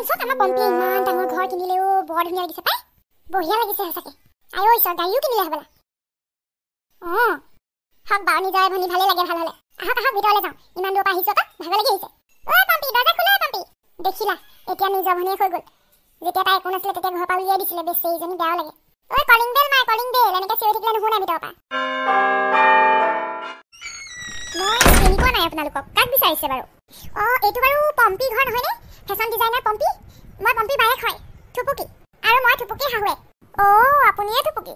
চক আমাৰ পম্পি ইমান ডাঙৰ ঘৰ কিনিলেও বৰ ধুনীয়া লাগিছে পাই বঢ়িয়া লাগিছে সঁচাকে আই ঐ চক গাড়ীও কিনিলে হ'বলা হক বাৰু নিজৰ ভনী ভালে লাগে ভাল হ'লে আহক আহক ভিতৰলৈ যাওঁ ইমান দূৰৰ পৰা আহিছো আকৌ ভাগৰ লাগি আহিছে ঐ পম্পি দৰজা খোলা পম্পি দেখিলা এতিয়া নিজৰ ভনীয়ে হৈ গ'ল যেতিয়া তাই একো নাছিলে তেতিয়া ঘৰৰ পৰা উলিয়াই দিছিলে বেছি এইজনী বেয়াও লাগে ঐ কলিং বেল মাৰ কলিং বেল এনেকৈ চিঞৰি থাকিলে নুশুনে ভিতৰৰ পৰা মই চিনি পোৱা নাই আপোনালোকক কাক বিচাৰিছে বাৰু এইটো বাৰু পম্পি ঘৰ নহয়নে ফেশ্বন ডিজাইনাৰ পম্পি মই পম্পি বায়েক হয় থুপুকি আৰু মই থুপুকি শাহুৱেক আপুনিয়ে থুপুকি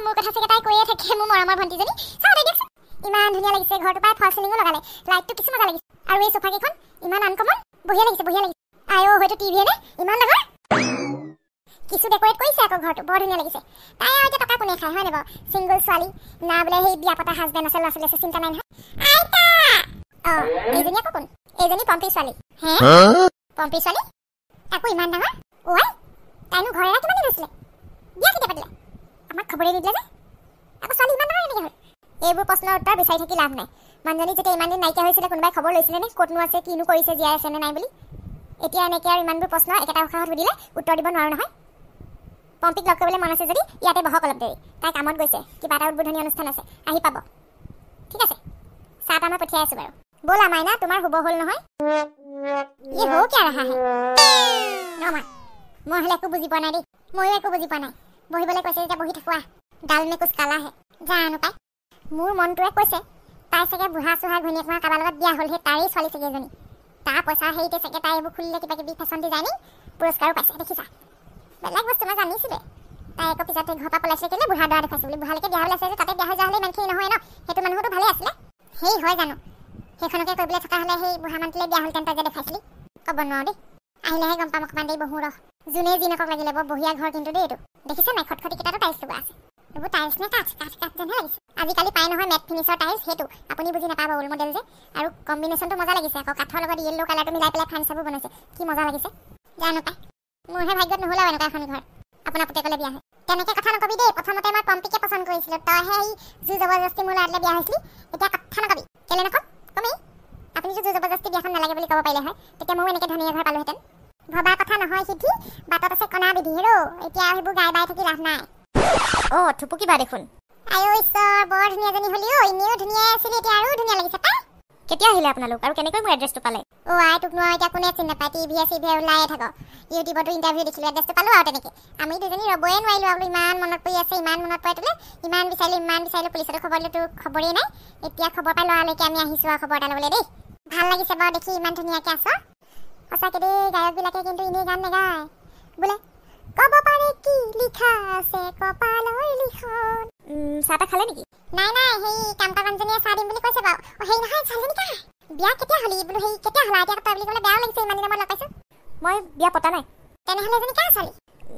মোৰ কথা চাগে তাই কৈয়ে থাকে মোৰ মৰমৰ ভণ্টিজনী চাওঁ দেই দেখোন ইমান ধুনীয়া লাগিছে ঘৰটো পাই ফল চিলিঙো লগালে লাইটটো কিছু মজা লাগিছে আৰু এই সোফা কেইখন ইমান আনকমন বঢ়িয়া লাগিছে আই হয়তো টিভিয়ে নে ইমান ডাঙৰ কিছু ডেকৰেট কৰিছে আকৌ ঘৰটো বৰ ধুনীয়া লাগিছে তাই আৰু এতিয়া টকা কোনে খায় হয় নাই বাৰু ছিংগল ছোৱালী না বোলে সেই বিয়া পতা হাজবেণ্ড আছে ল'ৰা ছোৱালী আছে চিন্তা নাই নহয় আইতা এইজনী আকৌ কোন এইজনী পম্পি ছোৱালী হে পম্পি ছোৱালী আকৌ ইমান ডাঙৰ তাইনো ঘৰ এৰা কিমান দিন হৈছিলে বিয়া কেতিয়া পাতিলে আমাক খবৰেই নিদিলে যে আকৌ ছোৱালী ইমান ডাঙৰ এনেকৈ হ'ল এইবোৰ প্ৰশ্নৰ উত্তৰ বিচাৰি থাকি লাভ নাই মানুহজনী যেতিয়া ইমান দিন নাইকিয়া হৈছিলে কোনোবাই খবৰ লৈছিলে নে ক'তনো আছে কিনো কৰিছে জীয়াই আছে নে নাই বুলি এতিয়া এনেকৈ আৰু ইমানবোৰ প্ৰশ্ন একেটা উশাহত সুধিলে উত্তৰ দিব নোৱাৰো নহয় পম্পিক লগ কৰিবলৈ মন আছে যদি ইয়াতে বহক অলপ দেৰি তাই কামত গৈছে কিবা এটা উদ্বোধনী অনুষ্ঠান আছে আহি পাব ঠিক আছে চাহ মই পঠিয়াই আছো বাৰু ব'লা মাইনা তোমাৰ শুব হ'ল নহয় হৌ কিয় ৰাহা হে ৰমা মই হ'লে একো বুজি পোৱা নাই দেই ময়ো একো বুজি পোৱা নাই বহিবলৈ কৈছে যেতিয়া বহি থাকোৱা ডাল মে কুছ কালা হে জানো পাই মোৰ মনটোৱে কৈছে তাই চাগে বুঢ়া চুঢ়া ঘৈণীয়েক হোৱা কাৰোবাৰ লগত বিয়া হ'ল সেই তাৰেই ছোৱালী চাগে এজনী তাৰ পইচা হেৰিতে চাগে তাই এইবোৰ খুলিলে কিবা কিবি ফেশ্বন ডিজাইনিং পুৰস্কাৰো পাইছে দেখিছা বেলেগ বস্তু মই জানিছিলে তাই আকৌ পিছতে ঘৰৰ পৰা পলাইছে কেলে বুঢ়া দৰা দেখাইছে বুলি বুঢ়ালৈকে বিয়া ওলাইছে যে তাতে বিয়া হৈ যোৱা হ'লে ইমানখিনি নহয় ন সেইটো মানুহতো ভালেই আছিলে সেই হয় জানো সেইখনকে কৰিবলৈ থকা হ'লে সেই বুঢ়া মানুহটোলৈ বিয়া হ'ল তেন্তে যে দেখাইছিলি ক'ব নোৱাৰো দেই আহিলেহে গম পাম অকণমান দেৰি বহো ৰহ যোনে যি নকক লাগিলে বৰ বঢ়িয়া ঘৰ কিন্তু দেই এইটো দেখিছে নাই খটখটি কেইটাতো টাইলছ লগোৱা আছে এইবোৰ টাইলছ নে কাঠ যেনহে লাগিছে আজিকালি পাই নহয় মেট ফিনিচৰ টাইলছ সেইটো আপুনি বুজি নাপাব ওল মডেল যে আৰু কম্বিনেশ্যনটো মজা লাগিছে আকৌ কাঠৰ লগত য়েল্লো কালাৰটো মিলাই পেলাই ফাৰ্নিচাৰবোৰ বনাইছে কি মজা লাগিছে জানো পাই মোৰহে ভাগ্যত নহ'ল আৰু এনেকুৱা এখন ঘৰ আপোনাৰ পুতেকলে বিয়া হয় তেনেকৈ কথা নকবি দেই প্ৰথমতে মই পম্পিকে পচন্দ কৰিছিলোঁ তইহে এই জোৰ জবৰদস্তি মোৰ ল'ৰাটোলৈ বিয়া হৈছিলি এতিয়া কথা নকবি কেলে নকম কমেই আপুনি যদি জোৰ জবৰদস্তি বিয়াখন নালাগে বুলি ক'ব পাৰিলে হয় তেতিয়া ময়ো এনেকৈ ধনীয়া ঘৰ পালোহেঁতেন ভবা কথা নহয় সিদ্ধি বাটত আছে কণা বিধি হেৰৌ এতিয়া সেইবোৰ গাই বাই থাকি লাভ নাই থুপুকি বা দেখোন আই ঈশ্বৰ বৰ ধুনীয়াজনী হ'লি এনেও ধুনীয়াই আছিলি এতিয়া আৰু ধুনীয়া লাগিছে পাই কেতিয়া আহিলে আপোনালোক আৰু কেনেকৈ মোৰ এড্ৰেছটো পালে আই তোক নোৱাৰো এতিয়া কোনে চিনি নাপায় টিভিয়ে চিভিয়ে ওলায়ে থাক ইউটিউবতো ইণ্টাৰভিউ দেখিলোঁ এড্ৰেছটো পালোঁ আৰু তেনেকৈ আমি দুজনী ৰ'বই নোৱাৰিলোঁ আৰু ইমান মনত পৰি আছে ইমান মনত পৰে তোলে ইমান বিচাৰিলোঁ পুলিচতো খবৰ দিলোঁ তোৰ খবৰেই নাই এতিয়া খবৰ পাই ল'ৰালৈকে আমি আহিছোঁ আৰু খবৰ এটা ল'বলৈ দেই ভাল লাগিছে বাৰু দেখি ইমান ধুনীয়াকৈ আছ সঁচাকৈ দেই গায়কবিলাকে কিন্তু এনেই গান নেগায় বোলে ক'ব পাৰে কি লিখা আছে কপালৰ লিখন চাহ তাহ খালে নেকি নাই সেই কামকাজনীয়ে চাহ দিম বুলি কৈছে বাৰু সেই নহয় ছোৱালীজনী কা বিয়া কেতিয়া হ'লি বোলো সেই কেতিয়া হ'লা এতিয়া তই বুলি ক'লে বেয়াও লাগিছে ইমান দিনৰ মূৰত লগ পাইছোঁ মই বিয়া পতা নাই তেনেহ'লে এজনী কা ছোৱালী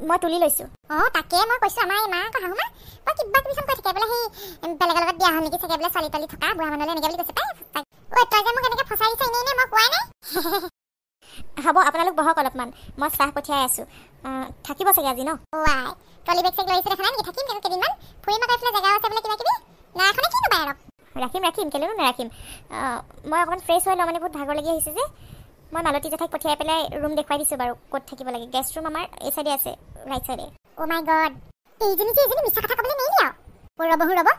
মই তুলি লৈছোঁ তাকে মই কৈছোঁ আমাৰ এই মা শাহু মা মই কিবা কিবিচোন কৈ থাকে বোলে সেই বেলেগৰ লগত বিয়া হ'ল নেকি চাগে বোলে ছোৱালী তোৱালী থকা বুঢ়া মানুহলৈ এনেকৈ বুলি কৈছে পাই তই যে মোক এনেকৈ ফচাই দিছ এনেই মই কোৱাই নাই হ'ব আপোনালোক বহক অলপমান মই চাহ পঠিয়াই আছোঁ থাকিব চাগে আজি ন ট্ৰলি বেগ চেগ লৈছে দেখা নাই নেকি থাকিম কিন্তু কেইদিনমান ফুৰিম আকৌ এইফালে জেগা আছে বোলে কিবা কিবি না এখনে কি নবাই আৰু ৰাখিম কেলেনো নাৰাখিম মই অকণমান ফ্ৰেছ হৈ লওঁ মানে বহুত ভাগৰ লাগি আহিছে যে মই মালতী জেঠাইক পঠিয়াই পেলাই ৰুম দেখুৱাই দিছোঁ বাৰু ক'ত থাকিব লাগে গেষ্ট ৰুম আমাৰ এই চাইডে আছে ৰাইট চাইডে মাই গড এইজনী মিছা কথা ক'বলৈ নেৰিলি আৰু ৰ'ব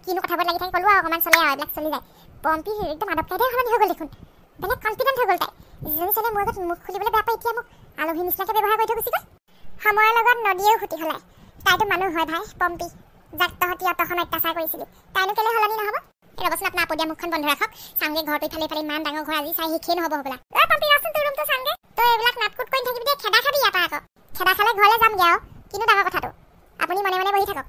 কিনো কথাবোৰ লাগি থাকি ক'লোঁ আৰু অকণমান চলে আৰু এইবিলাক চলি যায় পম্পি একদম আদব কাইদাই সলনি হৈ গ'ল দেখোন বেলেগ কনফিডেণ্ট হৈ গ'ল তাই যিজনী ছোৱালীয়ে মোৰ আগত মুখ খুলিবলৈ বেয়া পায় এতিয়া মোক আলহী নিচিনাকৈ ব্যৱহাৰ কৰি থৈ গুচি গ'ল সময়ৰ লগত নদীয়েও সুতি সলায় তাইতো মানুহ হয় ভাই পম্পি যাক তহঁতি অতখন অত্যাচাৰ কৰিছিলি তাইনো কেলে সলনি নহ'ব ৰ'বচোন আপোনাৰ আপদীয়া মুখখন বন্ধ ৰাখক চাওঁগে ঘৰটো ইফালে ইমান ডাঙৰ ঘৰ আজি চাই শেষেই নহ'ব হ'বলা পম্পি ৰচোন তোৰ ৰুমটো চাওঁগে তই এইবিলাক নাটকুট কৰি থাকিবি দেই খেদা খাবি ইয়াৰ পৰা আকৌ খেদা খালে ঘৰলৈ যামগৈ আৰু কিন্তু ডাঙৰ কথাটো আপুনি মনে মনে বহি থাকক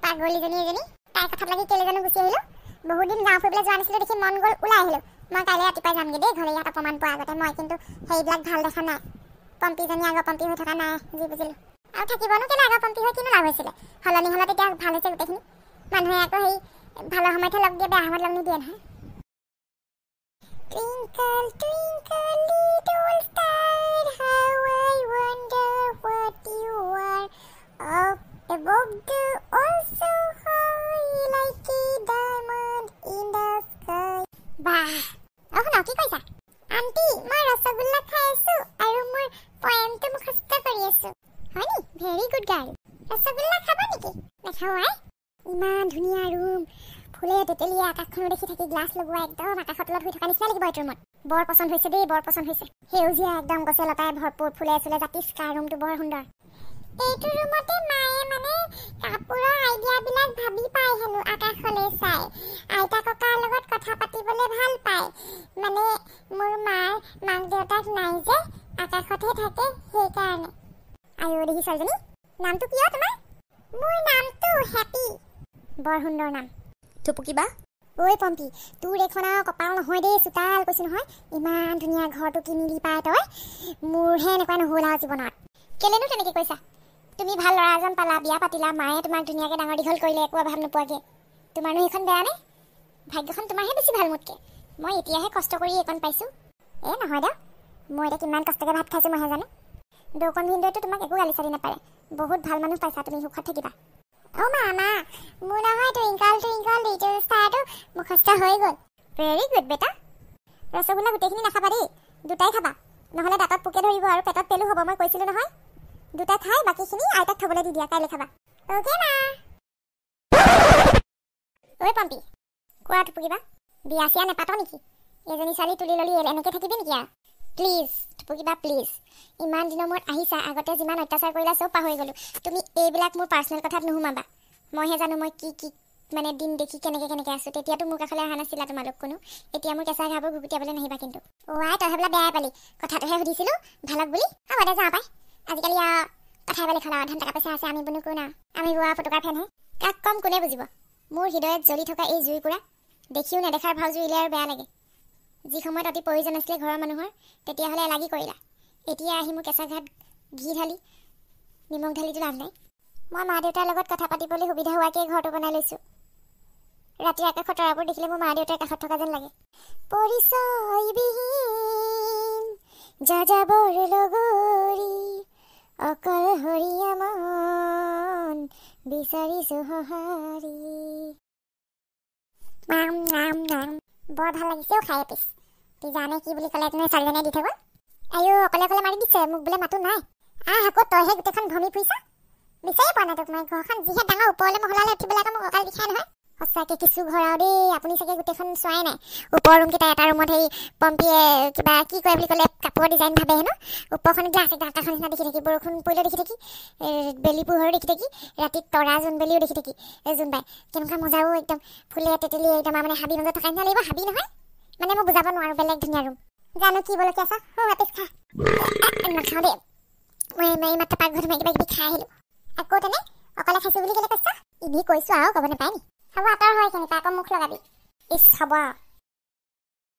পাগলীজনী এজনী তাইৰ কথাত লাগি কেলে জানো গুচি আহিলোঁ বহুত দিন গাঁও ফুৰিবলৈ যোৱা নাছিলোঁ দেখি মন গ'ল ওলাই আহিলোঁ মই কাইলৈ ৰাতিপুৱাই যামগৈ দেই ঘৰলৈ ইয়াত অকণমান পোৱাৰ আগতে মই কিন্তু সেইবিলাক ভাল দেখা নাই পম্পিজনী আগৰ পম্পি হৈ থকা নাই যি বুজিলোঁ আৰু থাকিবনো কেলে আগৰ পম্পি হৈ কিনো লাভ হৈছিলে সলনি হ'লত এতিয়া ভাল হৈছে গোটেইখিনি মানুহে আকৌ সেই ভালৰ সময়তহে লগ দিয়ে বেয়া সময়ত লগ নিদিয়ে নহয় Twinkle, twinkle, little star, how I wonder what you are up above the also high like a diamond in the sky. Bah! কি কৈছা? আন্টি, মই ৰসগোল্লা খাই আছো আৰু মোৰ ৰসগোল্লা খাব নেকি? নাখাওঁ আই। ইমান ধুনীয়া ৰুম, ফুলে তেতেলিয়ে আকাশখনো দেখি থাকি গ্লাছ লগোৱা একদম আকাশৰ তলত হৈ থকা নিচিনা লাগিব এইটো ৰুমত। বৰ পচন্দ হৈছে দেই, বৰ পচন্দ হৈছে। সেউজীয়া একদম গছে লতাই ভৰপূৰ, ফুলে চুলে জাতিষ্কা, ৰুমটো বৰ সুন্দৰ। এইটো ৰুমতে মায়ে মানে কাপোৰৰ আইডিয়াবিলাক ভাবি পায় হেনো আকাশলৈ চাই। আইতা ককাৰ লগত কথা পাতিবলৈ ভাল পায়। মানে মোৰ মাৰ মাক দেউতাক নাই যে, আকাশতহে থাকে সেইকাৰণে। আয়ো দেহি ছোৱালীজনী, নামটো কিয় তোমাৰ? মোৰ নামটো হেপী। বৰ সুন্দৰ নাম। থুপুকি বা ঐ পম্পী, তোৰ এইখন আৰু কপাল নহয় দেই, চোতাল কৈছো নহয়। ইমান ধুনীয়া ঘৰটো কিনিলি পাই তই, মোৰহে এনেকুৱা নহ'ল আৰু জীৱনত। কেলেনো তেনেকৈ কৈছা? তুমি ভাল ল'ৰা এজন পালা, বিয়া পাতিলা, মায়ে তোমাক ধুনীয়াকৈ ডাঙৰ দীঘল কৰিলে, একো অভাৱ নোপোৱাকৈ। তোমাৰনো এইখন বেয়া নে? ভাগ্যখন তোমাৰহে বেছি ভাল মোতকৈ। মই এতিয়াহে কষ্ট কৰি এইকণ পাইছোঁ। এই নহয় দে, মই এতিয়া কিমান কষ্টকৈ ভাত খাইছোঁ মইহে জানো। দৌকণ ভিনদেউতো তোমাক একো গালি চালি নাপাৰে। বহুত ভাল মানুহ পাইছা তুমি, সুখত থাকিবা। অ' মা, মোৰ নহয় টুইংকল টুইংকল লিটল ষ্টাৰটো মুখস্থ হৈ গ'ল। ভেৰি গুড বেটা। ৰসগোল্লা গোটেইখিনি নাখাবা দেই, দুটাই খাবা, নহ'লে দাঁতত পোকে ধৰিব আৰু পেটত পেলু হ'ব। মই কৈছিলোঁ নহয়, দুটা খাই বাকীখিনি আইতাক থ'বলৈ দি দিয়া, কাইলৈ খাবা। অ'কে মা। ঐ পম্পী, কোৱা টুপুকিবা, বিয়া চিয়া নেপাত নেকি? এজনী ছোৱালী তুলি ললি এনেকৈ থাকিবি নেকি আৰু? প্লিজ টুপুকিবা প্লিজ, ইমান দিনৰ মূৰত আহিছা, আগতে যিমান অত্যাচাৰ কৰিলা চব পাহৰি গ'লোঁ। তুমি এইবিলাক মোৰ পাৰ্চনেল কথাত নুসুমাবা। মইহে জানো মই কি মানে দিন দেখি কেনেকৈ আছোঁ। তেতিয়াতো মোৰ কাষলৈ অহা নাছিলা তোমালোক কোনো। এতিয়া মোৰ কেঁচা ঘাবোৰ গুগুটিয়াবলৈ নাহিবা কিন্তু। আই তই সেইবিলাক বেয়াই পালি, কথাটোহে সুধিছিলোঁ ভালক বুলি। হ'ব দে যাওঁ পাই, আজিকালি কথাই পালি খলা ধন টকা পইচা আছে, আমি বুনো কোন আৰু? আমি বোৱা ফটোকাৰ ফেনহে। কাক কম কোনে বুজিব? মোৰ হৃদয়ত জ্বলি থকা এই জুইকুৰা দেখিও নেদেখাৰ ভাও জুইলে আৰু বেয়া লাগে। যি সময়ত অতি প্ৰয়োজন আছিলে ঘৰৰ মানুহৰ, তেতিয়াহ'লে এলাগি কৰিলা। এতিয়া আহি মোৰ কেঁচা ঘাট ঘি ঢালি নিমখ ঢালিটো লাভ নাই। মই মা দেউতাৰ লগত কথা পাতিবলৈ সুবিধা হোৱাকৈ ঘৰটো বনাই লৈছোঁ। ৰাতিৰ আকাশৰ তৰাবোৰ দেখিলে মোৰ মা দেউতাৰ কাষত থকা যেন লাগে। পৰিচয়বিহীন যাযাবৰ লগৰী, অকলশৰীয়া মন বিচাৰিছোঁ সঁহাৰি। বৰ ভাল লাগিছেও খাই এপিচ। তুই জানে কি বুলি ক'লে তুমি ছোৱালীজনীয়ে দি থৈ গ'ল। আয়ো অকলে অকলে মাৰি দিছে, মোক বোলে মাতো নাই। আকৌ তইহে গোটেইখন ভমি ফুৰিছা, বিচাৰি পোৱা নাই তোক। মই ঘৰখন যিহে ডাঙৰ, ওপৰলৈ মহলালৈ উঠিবলৈ আকৌ মোৰ কঁকাল বিষাই নহয়। সঁচাকৈ কিছু ঘৰ আৰু দেই, আপুনি চাগে গোটেইখন চোৱাই নাই। ওপৰ ৰুমকেইটা, এটা ৰুমত সেই পম্পীয়ে কিবা কি কৰে বুলি ক'লে কাপোৰৰ ডিজাইন ভাবে হেনো। ওপৰখন গ্লাছ একদম আকাশৰ নিচিনা দেখি থাকি, বৰষুণ পৰিলেও দেখি থাকি, বেলি পোহৰো দেখি থাকি, ৰাতিত তৰা জোনবেলিও দেখি থাকি। জোনবাই কেনেকুৱা মজাও, একদম ফুলে তেতেলি একদম মানে হাবি মাজত থকা নিচিনা লাগিব। হাবি নহয় মানে মই বুজাব নোৱাৰোঁ, বেলেগ ধুনীয়া ৰুম। জানো কি বলকি আছা? এপিচ খা। নাখাওঁ দেই, মই মাত্ৰ পাকঘৰত সোমাই কিবা কিবি খাই আহিলোঁ। আকৌ তেনে অকলে খাইছোঁ বুলি কেলে কৈছা? এনেই কৈছোঁ আৰু ক'ব নাপায় নি? হ'ব আঁতৰ হয়, কেনেকুৱা আকৌ মুখ লগাবি। ইছ হ'ব আৰু।